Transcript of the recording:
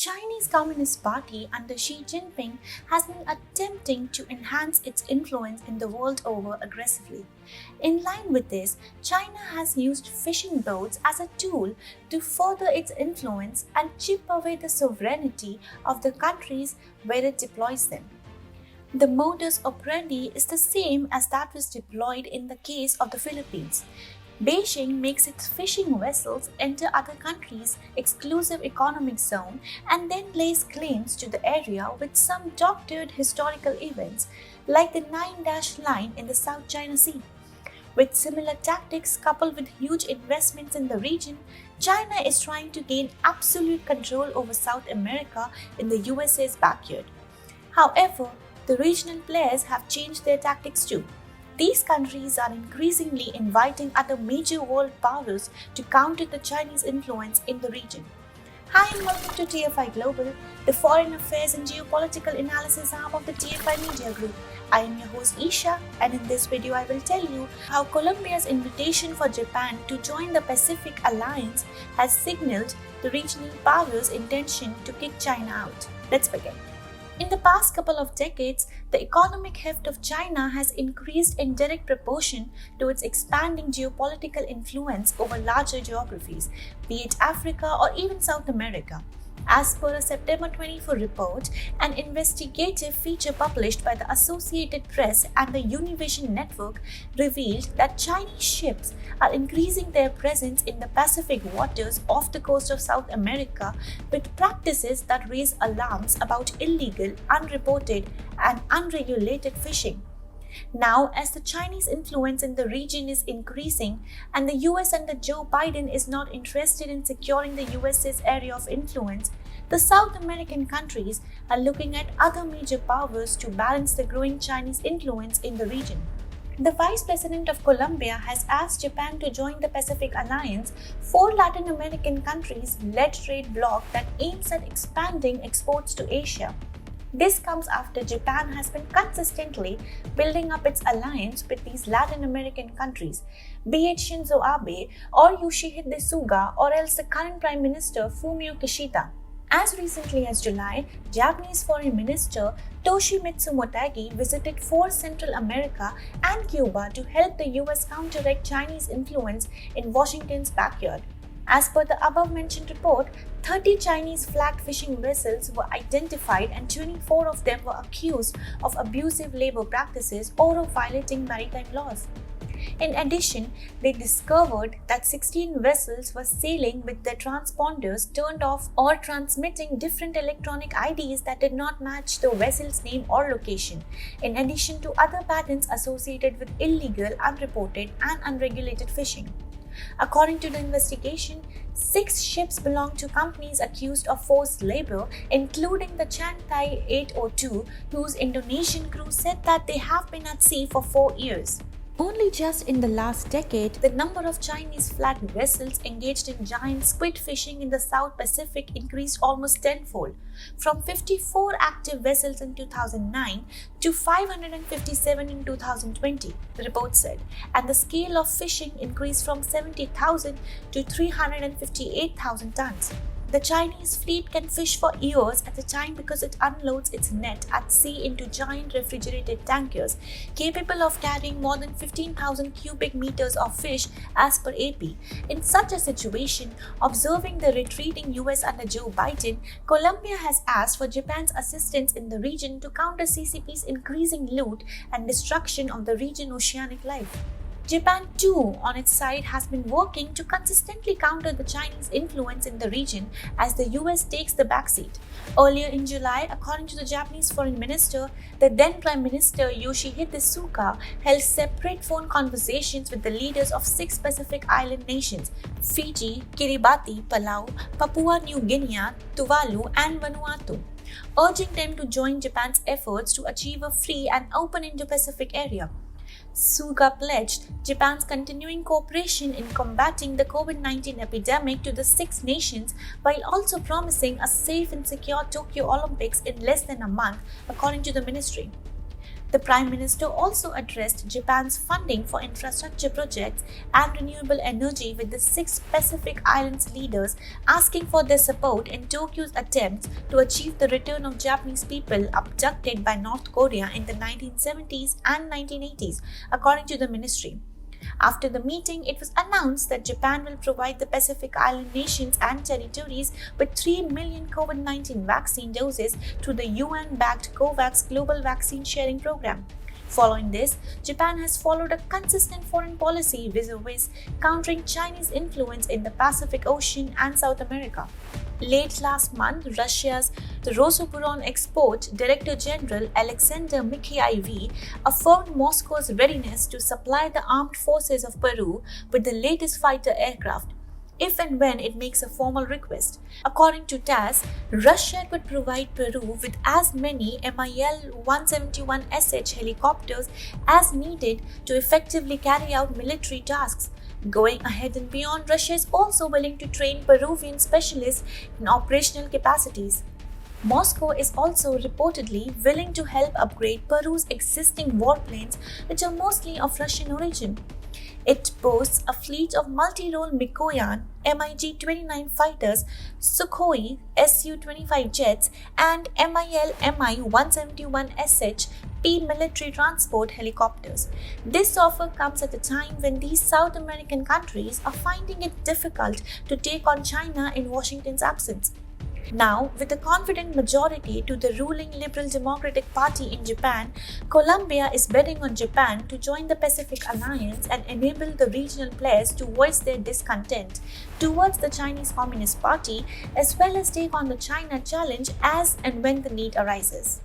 Chinese Communist Party under Xi Jinping has been attempting to enhance its influence in the world over aggressively. In line with this, China has used fishing boats as a tool to further its influence and chip away the sovereignty of the countries where it deploys them. The modus operandi is the same as that was deployed in the case of the Philippines. Beijing makes its fishing vessels enter other countries' exclusive economic zone and then lays claims to the area with some doctored historical events like the Nine-Dash Line in the South China Sea. With similar tactics coupled with huge investments in the region, China is trying to gain absolute control over South America in the USA's backyard. However, the regional players have changed their tactics too. These countries are increasingly inviting other major world powers to counter the Chinese influence in the region. Hi and welcome to TFI Global, the foreign affairs and geopolitical analysis arm of the TFI Media Group. I am your host Isha, and in this video I will tell you how Colombia's invitation for Japan to join the Pacific Alliance has signaled the regional powers' intention to kick China out. Let's begin. In the past couple of decades, the economic heft of China has increased in direct proportion to its expanding geopolitical influence over larger geographies, be it Africa or even South America. As per a September 24 report, an investigative feature published by the Associated Press and the Univision Network revealed that Chinese ships are increasing their presence in the Pacific waters off the coast of South America with practices that raise alarms about illegal, unreported, and unregulated fishing. Now, as the Chinese influence in the region is increasing and the US under Joe Biden is not interested in securing the US's area of influence, the South American countries are looking at other major powers to balance the growing Chinese influence in the region. The Vice President of Colombia has asked Japan to join the Pacific Alliance, four Latin American countries-led trade bloc that aims at expanding exports to Asia. This comes after Japan has been consistently building up its alliance with these Latin American countries, be it Shinzo Abe or Yoshihide Suga or else the current Prime Minister Fumio Kishida. As recently as July, Japanese Foreign Minister Toshimitsu Motegi visited four Central America and Cuba to help the US counteract Chinese influence in Washington's backyard. As per the above-mentioned report, 30 Chinese flagged fishing vessels were identified and 24 of them were accused of abusive labor practices or of violating maritime laws. In addition, they discovered that 16 vessels were sailing with their transponders turned off or transmitting different electronic IDs that did not match the vessel's name or location, in addition to other patterns associated with illegal, unreported, and unregulated fishing. According to the investigation, 6 ships belong to companies accused of forced labor, including the Chantai 802, whose Indonesian crew said that they have been at sea for 4 years. Only just in the last decade, the number of Chinese flagged vessels engaged in giant squid fishing in the South Pacific increased almost tenfold, from 54 active vessels in 2009 to 557 in 2020, the report said, and the scale of fishing increased from 70,000 to 358,000 tons. The Chinese fleet can fish for years at a time because it unloads its net at sea into giant refrigerated tankers, capable of carrying more than 15,000 cubic meters of fish as per AP. In such a situation, observing the retreating US under Joe Biden, Colombia has asked for Japan's assistance in the region to counter CCP's increasing loot and destruction of the region's oceanic life. Japan too, on its side, has been working to consistently counter the Chinese influence in the region as the US takes the backseat. Earlier in July, according to the Japanese Foreign Minister, the then Prime Minister Yoshihide Suga held separate phone conversations with the leaders of 6 Pacific Island nations: Fiji, Kiribati, Palau, Papua New Guinea, Tuvalu, and Vanuatu, urging them to join Japan's efforts to achieve a free and open Indo-Pacific area. Suga pledged Japan's continuing cooperation in combating the COVID-19 epidemic to the 6 nations while also promising a safe and secure Tokyo Olympics in less than a month, according to the ministry. The Prime Minister also addressed Japan's funding for infrastructure projects and renewable energy, with the 6 Pacific Islands leaders asking for their support in Tokyo's attempts to achieve the return of Japanese people abducted by North Korea in the 1970s and 1980s, according to the ministry. After the meeting, it was announced that Japan will provide the Pacific Island nations and territories with 3 million COVID-19 vaccine doses through the UN-backed COVAX Global Vaccine Sharing Program. Following this, Japan has followed a consistent foreign policy vis-a-vis countering Chinese influence in the Pacific Ocean and South America. Late last month, Russia's Rosoboron Export Director General Alexander Mikhaev affirmed Moscow's readiness to supply the armed forces of Peru with the latest fighter aircraft, if and when it makes a formal request. According to TASS, Russia could provide Peru with as many MiL-171SH helicopters as needed to effectively carry out military tasks. Going ahead and beyond, Russia is also willing to train Peruvian specialists in operational capacities. Moscow is also reportedly willing to help upgrade Peru's existing warplanes, which are mostly of Russian origin. It boasts a fleet of multi-role Mikoyan MiG-29 fighters, Sukhoi Su-25 jets, and MiL-Mi-171SH P military transport helicopters. This offer comes at a time when these South American countries are finding it difficult to take on China in Washington's absence. Now, with a confident majority to the ruling Liberal Democratic Party in Japan, Colombia is betting on Japan to join the Pacific Alliance and enable the regional players to voice their discontent towards the Chinese Communist Party, as well as take on the China challenge as and when the need arises.